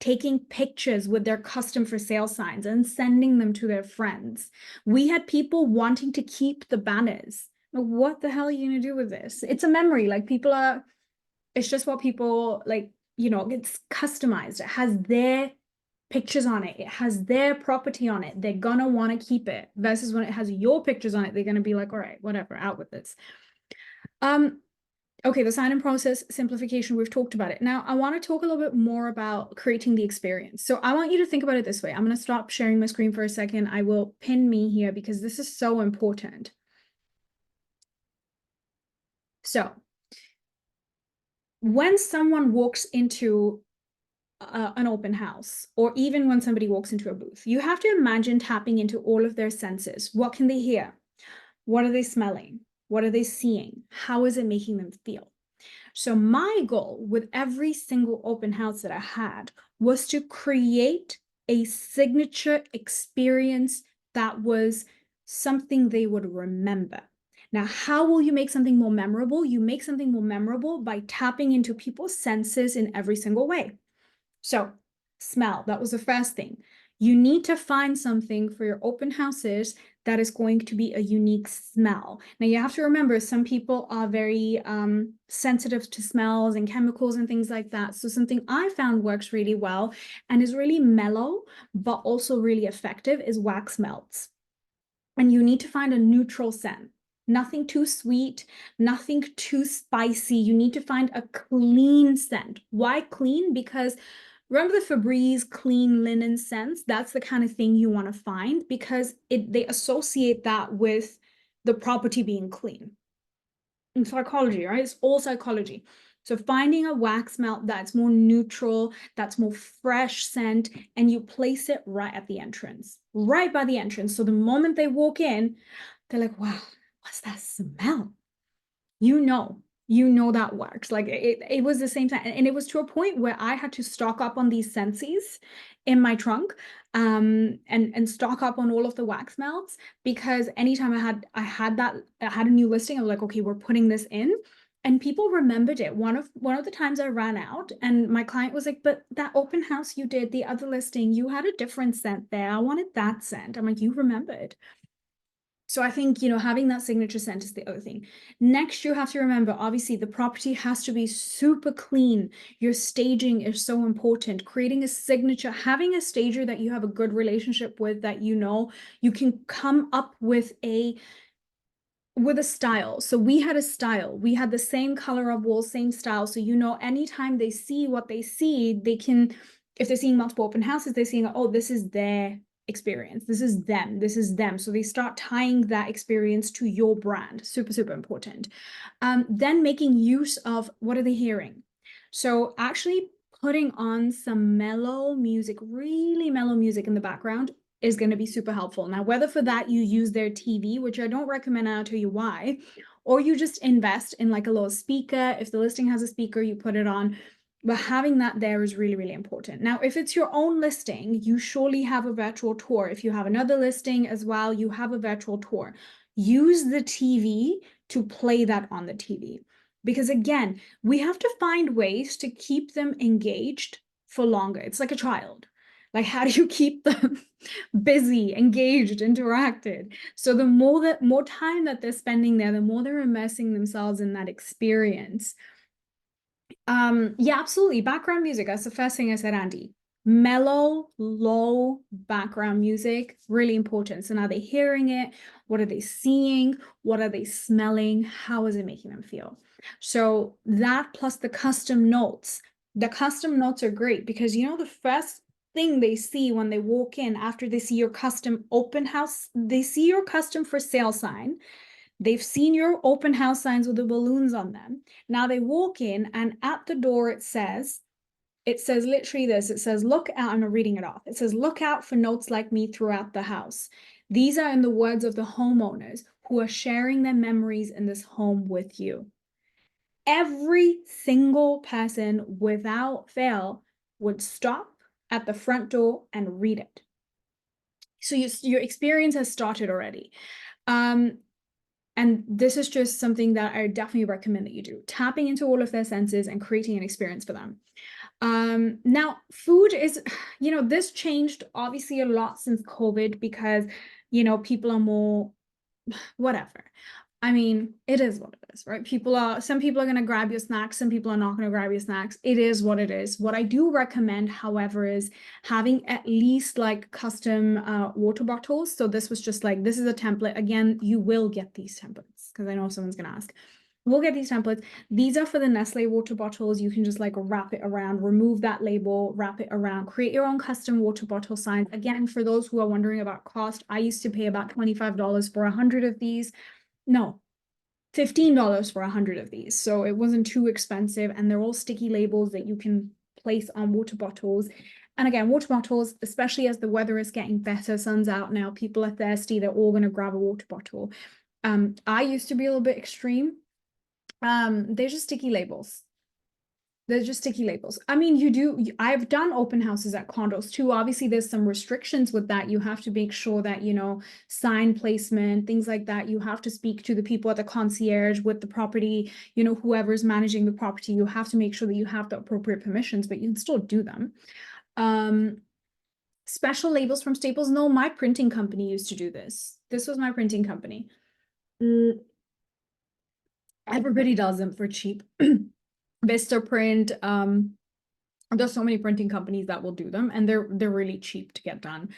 [SPEAKER 1] taking pictures with their custom for sale signs and sending them to their friends. We had people wanting to keep the banners. What the hell are you going to do with this? It's a memory. Like, it's just what people like, it's customized. It has their pictures on it. It has their property on it. They're going to want to keep it, versus when it has your pictures on it, they're going to be like, all right, whatever, out with this. Okay, the sign-in process simplification, we've talked about it. Now, I want to talk a little bit more about creating the experience. So I want you to think about it this way. I'm going to stop sharing my screen for a second. I will pin me here because this is so important. So when someone walks into an open house, or even when somebody walks into a booth, you have to imagine tapping into all of their senses. What can they hear? What are they smelling? What are they seeing? How is it making them feel? So my goal with every single open house that I had was to create a signature experience that was something they would remember. Now, how will you make something more memorable? You make something more memorable by tapping into people's senses in every single way. So, smell, that was the first thing. You need to find something for your open houses that is going to be a unique smell. Now, you have to remember, some people are very sensitive to smells and chemicals and things like that. So something I found works really well and is really mellow, but also really effective, is wax melts. And you need to find a neutral scent. Nothing too sweet, nothing too spicy. You need to find a clean scent. Why clean? Because remember the Febreze clean linen scents? That's the kind of thing you want to find, because they associate that with the property being clean. In psychology, right? It's all psychology. So finding a wax melt that's more neutral, that's more fresh scent, and you place it right at the entrance, right by the entrance. So the moment they walk in, they're like, wow, what's that smell? You know that works. Like, it was the same time, and it was to a point where I had to stock up on these Scentsies in my trunk, and stock up on all of the wax melts, because anytime I had a new listing, I was like, okay, we're putting this in, and people remembered it. One of the times I ran out, and my client was like, but that open house you did, the other listing, you had a different scent there. I wanted that scent. I'm like, you remembered. So I think, you know, having that signature scent is the other thing. Next, you have to remember, obviously, the property has to be super clean. Your staging is so important. Creating a signature, having a stager that you have a good relationship with, that you know, you can come up with a style. So we had a style. We had the same color of walls, same style. So, you know, anytime they see what they see, they can, if they're seeing multiple open houses, they're seeing, oh, this is their experience. This is them. This is them. So they start tying that experience to your brand. Super, super important. Then making use of, what are they hearing? So actually putting on some mellow music, really mellow music in the background is going to be super helpful. Now, whether for that you use their TV, which I don't recommend, and I'll tell you why, or you just invest in like a little speaker. If the listing has a speaker, you put it on. But having that there is really, really important. Now, if it's your own listing, you surely have a virtual tour. If you have another listing as well, you have a virtual tour. Use the TV to play that on the TV. Because again, we have to find ways to keep them engaged for longer. It's like a child. Like, how do you keep them busy, engaged, interacted? So the more time that they're spending there, the more they're immersing themselves in that experience. Yeah, absolutely. Background music. That's the first thing I said, Andy. Mellow, low background music, really important. So now they're hearing it. What are they seeing? What are they smelling? How is it making them feel? So that plus the custom notes. The custom notes are great because, you know, the first thing they see when they walk in after they see your custom open house, they see your custom for sale sign. They've seen your open house signs with the balloons on them. Now they walk in, and at the door it says literally this. It says, look out, I'm reading it off. It says, look out for notes like me throughout the house. These are in the words of the homeowners who are sharing their memories in this home with you. Every single person without fail would stop at the front door and read it. So your experience has started already. And this is just something that I definitely recommend that you do, tapping into all of their senses and creating an experience for them. Now food is, you know, this changed obviously a lot since COVID because, you know, people are more, whatever. I mean, it is what it is, right? Some people are going to grab your snacks. Some people are not going to grab your snacks. It is what it is. What I do recommend, however, is having at least like custom water bottles. So this was just like, this is a template. Again, you will get these templates because I know someone's going to ask. We'll get these templates. These are for the Nestle water bottles. You can just like wrap it around, remove that label, wrap it around, create your own custom water bottle signs. Again, for those who are wondering about cost, I used to pay about $25 for 100 of these. No, $15 for 100 of these. So it wasn't too expensive, and they're all sticky labels that you can place on water bottles. And again, water bottles, especially as the weather is getting better, sun's out now, people are thirsty, they're all going to grab a water bottle. I used to be a little bit extreme. They're just sticky labels. They're just sticky labels. I mean, I've done open houses at condos too. Obviously, there's some restrictions with that. You have to make sure that, you know, sign placement, things like that. You have to speak to the people at the concierge with the property, you know, whoever's managing the property. You have to make sure that you have the appropriate permissions, but you can still do them. Special labels from Staples. No, my printing company used to do this. This was my printing company. Everybody does them for cheap. Vistaprint, there's so many printing companies that will do them, and they're really cheap to get done.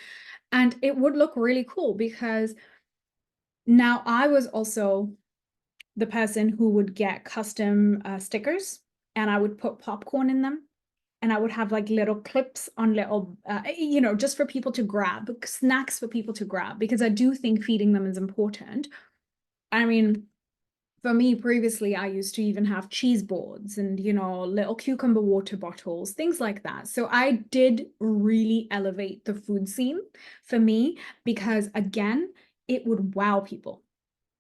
[SPEAKER 1] And it would look really cool because now I was also the person who would get custom stickers, and I would put popcorn in them, and I would have like little clips on little, you know, just for people to grab, snacks for people to grab, because I do think feeding them is important. I mean, for me previously, I used to even have cheese boards and, you know, little cucumber water bottles, things like that. So I did really elevate the food scene for me because, again, it would wow people.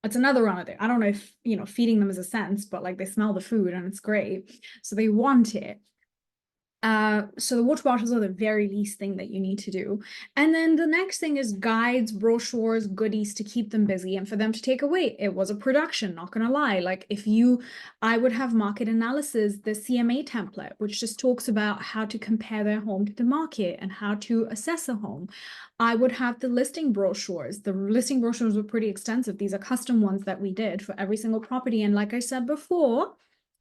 [SPEAKER 1] It's another one of it. I don't know if, you know, feeding them is a sense, but like they smell the food and it's great. So they want it. So the water bottles are the very least thing that you need to do. And then the next thing is guides, brochures, goodies to keep them busy and for them to take away. It was a production, not gonna lie. Like I would have market analysis, the CMA template, which just talks about how to compare their home to the market and how to assess a home. I would have the listing brochures. The listing brochures were pretty extensive. These are custom ones that we did for every single property. And like I said before,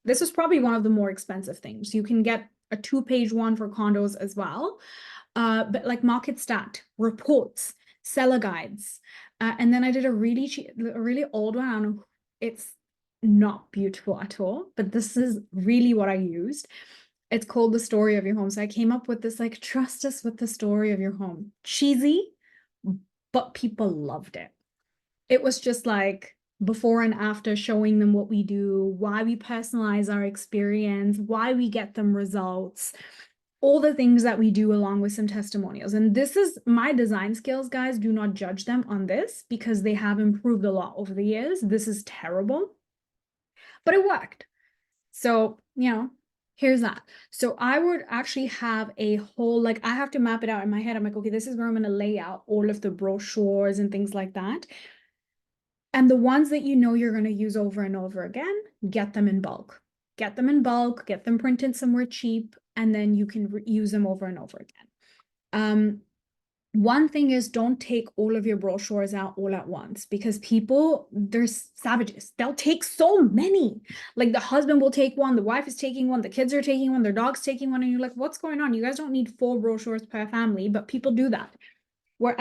[SPEAKER 1] this is probably one of the more expensive things. You can get a 2-page one for condos as well. But like market stat, reports, seller guides. And then I did a really old one. I don't know, it's not beautiful at all, but this is really what I used. It's called The Story of Your Home. So I came up with this, like, trust us with the story of your home. Cheesy, but people loved it. It was just like before and after, showing them what we do, why we personalize our experience, why we get them results, all the things that we do, along with some testimonials. And this is my design skills, guys. Do not judge them on this because they have improved a lot over the years. This is terrible, but it worked. So, here's that. So I would actually have a whole, like, I have to map it out in my head. I'm like, okay, this is where I'm going to lay out all of the brochures and things like that. And the ones that you're going to use over and over again, get them in bulk. Get them in bulk, get them printed somewhere cheap, and then you can use them over and over again. One thing is, don't take all of your brochures out all at once, because people, they're savages. They'll take so many. Like the husband will take one, the wife is taking one, the kids are taking one, their dog's taking one, and you're like, what's going on? You guys don't need 4 brochures per family, but people do that.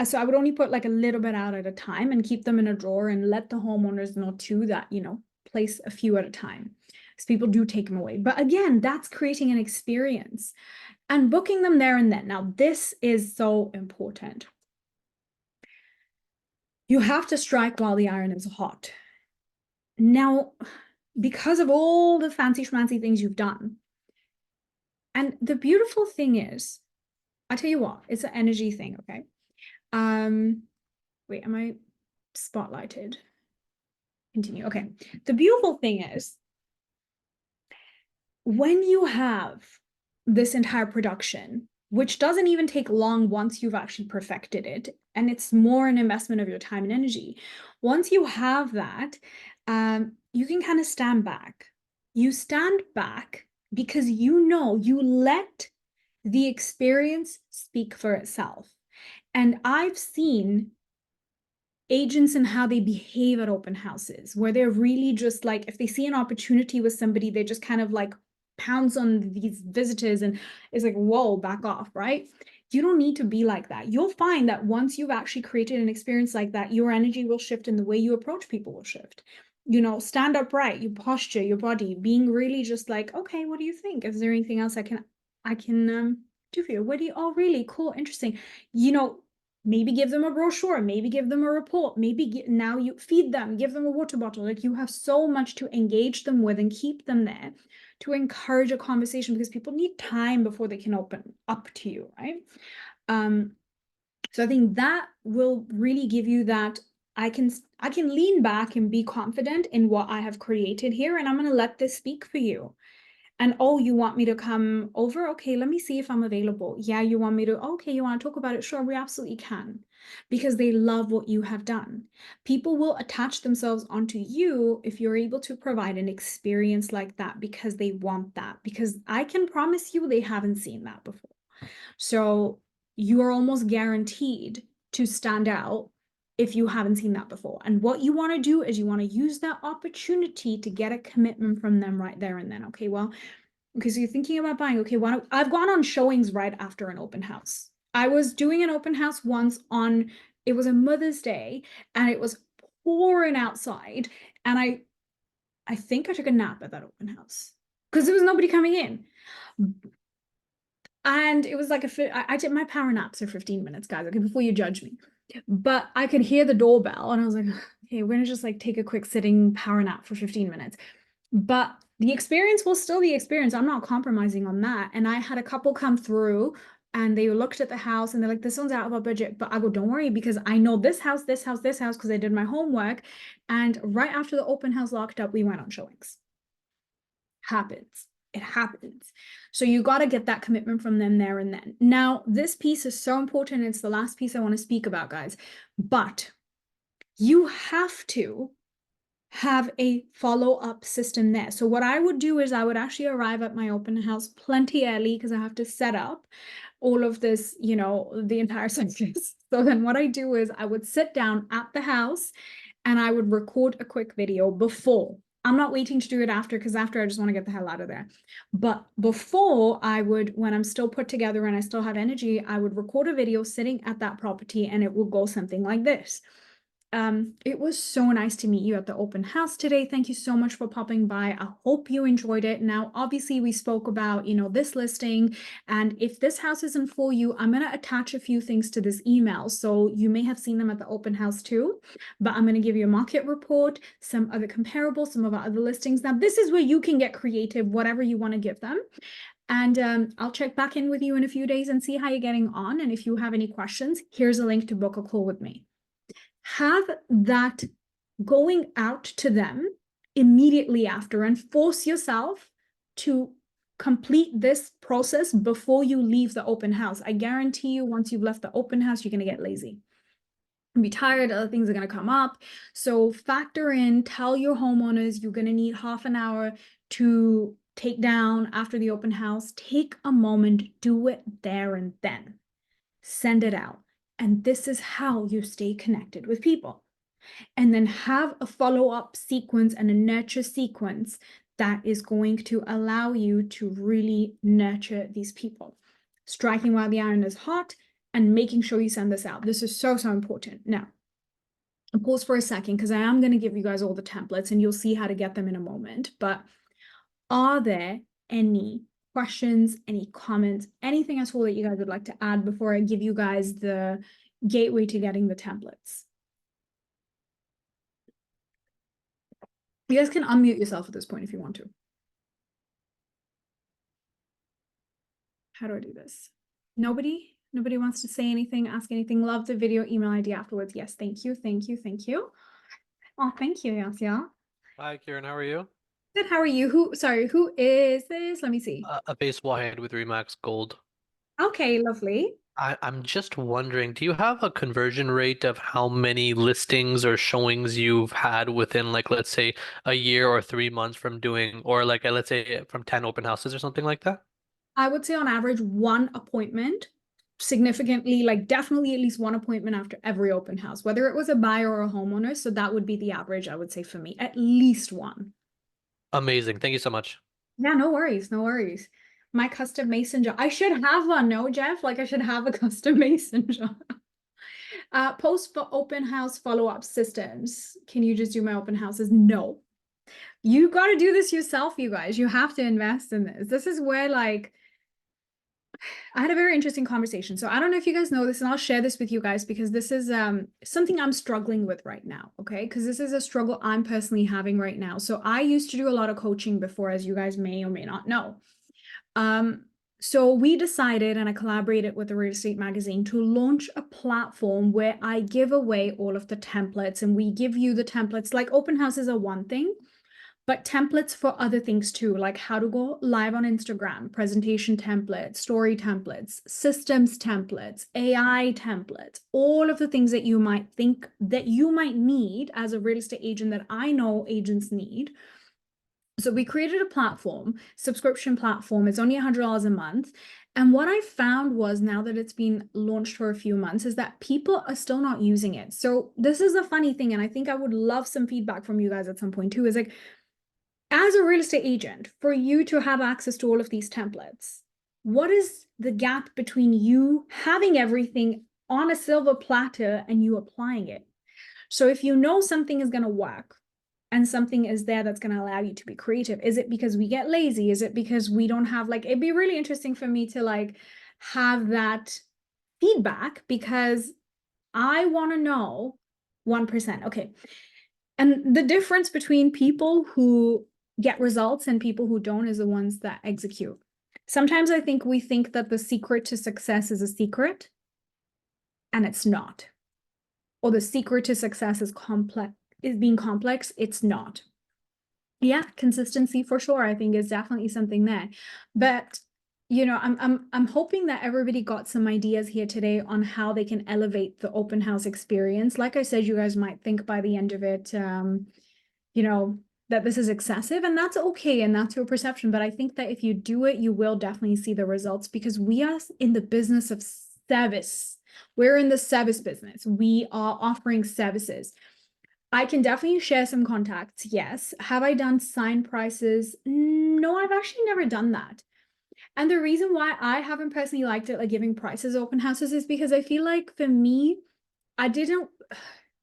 [SPEAKER 1] So I would only put like a little bit out at a time and keep them in a drawer and let the homeowners know too that, place a few at a time. Because people do take them away. But again, that's creating an experience and booking them there and then. Now, this is so important. You have to strike while the iron is hot. Now, because of all the fancy schmancy things you've done, and the beautiful thing is, I tell you what, it's an energy thing, okay? Wait, am I spotlighted? Continue. Okay. The beautiful thing is, when you have this entire production, which doesn't even take long once you've actually perfected it, and it's more an investment of your time and energy. Once you have that, you can kind of stand back. You stand back because you let the experience speak for itself. And I've seen agents and how they behave at open houses, where they're really just like, if they see an opportunity with somebody, they just kind of like pounce on these visitors and it's like, whoa, back off, right? You don't need to be like that. You'll find that once you've actually created an experience like that, your energy will shift and the way you approach people will shift. Stand upright, your posture, your body, being really just like, okay, what do you think? Is there anything else I can do for you? What do you, oh, really cool, interesting. Maybe give them a brochure, maybe give them a report, now you feed them, give them a water bottle. Like, you have so much to engage them with and keep them there to encourage a conversation, because people need time before they can open up to you, right? So I think that will really give you that I can lean back and be confident in what I have created here, and I'm going to let this speak for you. And, oh, you want me to come over? Okay, let me see if I'm available. Yeah, you want me to, okay, you want to talk about it? Sure, we absolutely can. Because they love what you have done. People will attach themselves onto you if you're able to provide an experience like that, because they want that. Because I can promise you they haven't seen that before. So you are almost guaranteed to stand out if you haven't seen that before. And what you want to do is you want to use that opportunity to get a commitment from them right there and then. Okay, well, okay, so you're thinking about buying. Okay, I've gone on showings right after an open house. I was doing an open house once it was a Mother's Day, and it was pouring outside, and I think I took a nap at that open house because there was nobody coming in. And it was like I did my power naps are 15 minutes, guys, okay, before you judge me. But I could hear the doorbell and I was like, okay, we're gonna just like take a quick sitting power nap for 15 minutes. But the experience will still be experience. I'm not compromising on that. And I had a couple come through and they looked at the house and they're like, this one's out of our budget. But I go, don't worry, because I know this house, because I did my homework. And right after the open house locked up, we went on showings. Happens. it happens. So you got to get that commitment from them there and then. Now, this piece is so important. It's the last piece I want to speak about, guys. But you have to have a follow-up system there. So what I would do is I would actually arrive at my open house plenty early because I have to set up all of this, you know, the entire cycles. So then what I do is I would sit down at the house and I would record a quick video before. I'm not waiting to do it after, because after I just want to get the hell out of there. But before, I would, when I'm still put together and I still have energy, I would record a video sitting at that property and it will go something like this. It was so nice to meet you at the open house today. Thank you so much for popping by. I hope you enjoyed it. Now, obviously, we spoke about, you know, this listing, and if this house isn't for you, I'm going to attach a few things to this email. So you may have seen them at the open house too, but I'm going to give you a market report, some other comparables, some of our other listings. Now, this is where you can get creative, whatever you want to give them. And I'll check back in with you in a few days and see how you're getting on. And if you have any questions, here's a link to book a call with me. Have that going out to them immediately after, and force yourself to complete this process before you leave the open house. I guarantee you, once you've left the open house, you're going to get lazy and be tired. Other things are going to come up. So factor in, tell your homeowners you're going to need half an hour to take down after the open house. Take a moment, do it there and then. Send it out. And this is how you stay connected with people. And then have a follow-up sequence and a nurture sequence that is going to allow you to really nurture these people. Striking while the iron is hot and making sure you send this out. This is so, so important. Now, I'll pause for a second because I am going to give you guys all the templates and you'll see how to get them in a moment. But are there any questions, any comments, anything at all that you guys would like to add before I give you guys the gateway to getting the templates? You guys can unmute yourself at this point if you want to. How do I do this? Nobody wants to say anything, ask anything. Love the video, email ID afterwards. Yes, thank you, thank you, thank you. Oh, thank you, Yasya.
[SPEAKER 3] Hi, Kieran. How are you?
[SPEAKER 1] Good, how are you? Who is this? Let me see.
[SPEAKER 3] A baseball hand with Remax Gold.
[SPEAKER 1] Okay, lovely.
[SPEAKER 3] I'm just wondering, do you have a conversion rate of how many listings or showings you've had within, like, let's say a year or 3 months from doing, or like, let's say from 10 open houses or something like that?
[SPEAKER 1] I would say on average 1 appointment, significantly, like definitely at least 1 appointment after every open house, whether it was a buyer or a homeowner. So that would be the average, I would say, for me, at least 1.
[SPEAKER 3] Amazing. Thank you so much.
[SPEAKER 1] Yeah, no worries, no worries. My custom mason jar. I should have one, no, Jeff? Like I should have a custom mason jar. Post for open house follow-up systems. Can you just do my open houses? No. You got to do this yourself, you guys. You have to invest in this. This is where, like, I had a very interesting conversation. So I don't know if you guys know this, and I'll share this with you guys because this is something I'm struggling with right now, okay? Because this is a struggle I'm personally having right now. So I used to do a lot of coaching before, as you guys may or may not know. So we decided, and I collaborated with the Real Estate Magazine, to launch a platform where I give away all of the templates, and we give you the templates. Like open houses are one thing, but templates for other things too, like how to go live on Instagram, presentation templates, story templates, systems templates, AI templates, all of the things that you might think that you might need as a real estate agent that I know agents need. So we created a platform, subscription platform. It's only $100 a month. And what I found was, now that it's been launched for a few months, is that people are still not using it. So this is a funny thing. And I think I would love some feedback from you guys at some point too, is like, as a real estate agent, for you to have access to all of these templates, what is the gap between you having everything on a silver platter and you applying it? So if you know something is going to work and something is there that's going to allow you to be creative, is it because we get lazy? Is it because we don't have, like, it'd be really interesting for me to like have that feedback, because I want to know 1%. Okay. And the difference between people who get results and people who don't is the ones that execute. Sometimes I think we think that the secret to success is a secret, and it's not. Or the secret to success is being complex. It's not. Yeah, consistency for sure, I think is definitely something there. But you know, I'm hoping that everybody got some ideas here today on how they can elevate the open house experience. Like I said, you guys might think by the end of it, you know, that this is excessive, and that's okay, and that's your perception. But I think that if you do it, you will definitely see the results, because we are in the business of service. We're in the service business. We are offering services. I can definitely share some contacts. Yes. Have I done sign prices? No, I've actually never done that. And the reason why I haven't personally liked it, like giving prices open houses, is because I feel like for me, I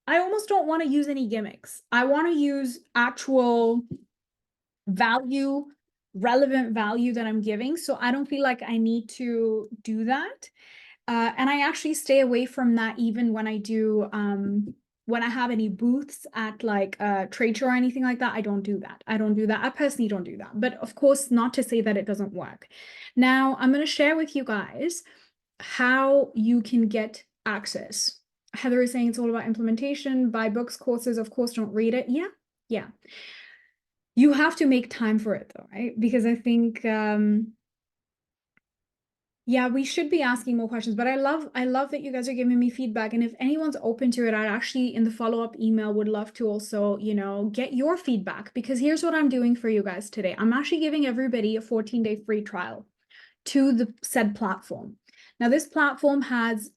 [SPEAKER 1] almost don't want to use any gimmicks. I want to use actual value, relevant value that I'm giving. So I don't feel like I need to do that. And I actually stay away from that even when I do, when I have any booths at like a trade show or anything like that. I don't do that. I don't do that. I personally don't do that. But of course, not to say that it doesn't work. Now, I'm going to share with you guys how you can get access. Heather is saying it's all about implementation, buy books, courses, of course, don't read it. Yeah, yeah. You have to make time for it though, right? Because I think, yeah, we should be asking more questions, but I love that you guys are giving me feedback. And if anyone's open to it, I'd actually, in the follow-up email, would love to also, you know, get your feedback, because here's what I'm doing for you guys today. I'm actually giving everybody a 14-day free trial to the said platform. Now, this platform has,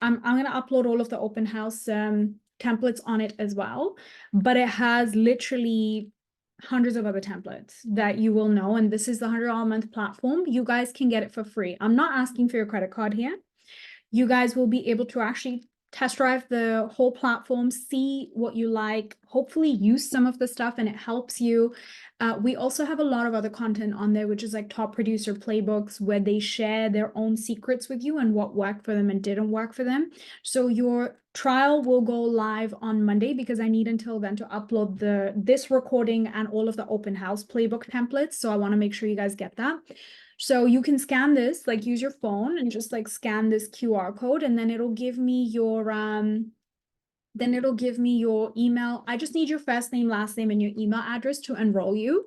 [SPEAKER 1] I'm going to upload all of the open house templates on it as well, but it has literally hundreds of other templates that you will know. And this is the $100 a month platform. You guys can get it for free. I'm not asking for your credit card here. You guys will be able to actually test drive the whole platform, see what you like, hopefully use some of the stuff and it helps you. We also have a lot of other content on there, which is like top producer playbooks, where they share their own secrets with you and what worked for them and didn't work for them. So your trial will go live on Monday, because I need until then to upload this recording and all of the open house playbook templates. So I want to make sure you guys get that. So you can scan this, like use your phone and just like scan this QR code, and then it'll give me your email. I just need your first name, last name, and your email address to enroll you.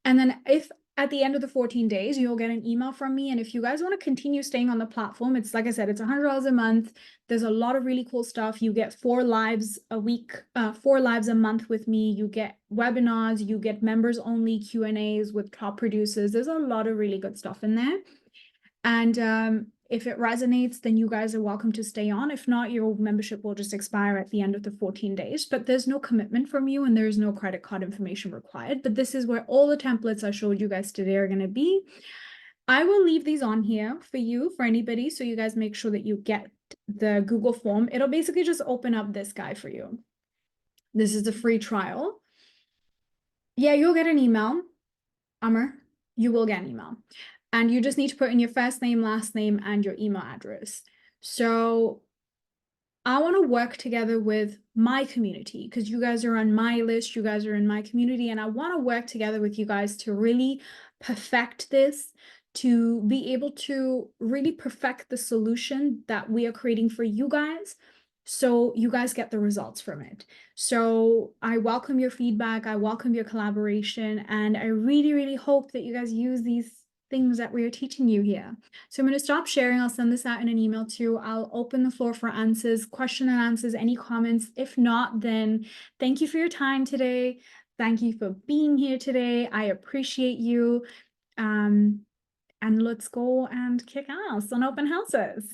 [SPEAKER 1] And then if at the end of the 14 days, you'll get an email from me. And if you guys want to continue staying on the platform, it's like I said, it's $100 a month. There's a lot of really cool stuff. You get 4 lives a week, 4 lives a month with me. You get webinars, you get members only Q&As with top producers. There's a lot of really good stuff in there. And if it resonates, then you guys are welcome to stay on. If not, your membership will just expire at the end of the 14 days, but there's no commitment from you and there's no credit card information required. But this is where all the templates I showed you guys today are going to be. I will leave these on here for you, for anybody, so you guys make sure that you get the Google form. It'll basically just open up this guy for you. This is the free trial. Yeah, you'll get an email. Amr, you will get an email. And you just need to put in your first name, last name, and your email address. So I want to work together with my community, because you guys are on my list, you guys are in my community, and I want to work together with you guys to really perfect this, to be able to really perfect the solution that we are creating for you guys, so you guys get the results from it. So I welcome your feedback, I welcome your collaboration, and I really, really hope that you guys use these things that we are teaching you here. So I'm going to stop sharing. I'll send this out in an email too. I'll open the floor for answers, question and answers, any comments. If not, then thank you for your time today. Thank you for being here today. I appreciate you. And let's go and kick ass on open houses.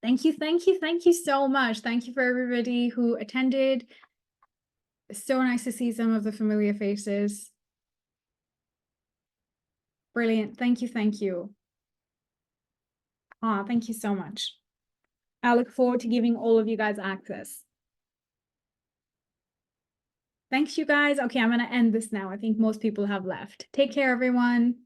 [SPEAKER 1] Thank you, thank you, thank you so much. Thank you for everybody who attended. It's so nice to see some of the familiar faces. Brilliant. Thank you, thank you. Oh, thank you so much. I look forward to giving all of you guys access. Thanks, you guys. Okay, I'm going to end this now. I think most people have left. Take care, everyone.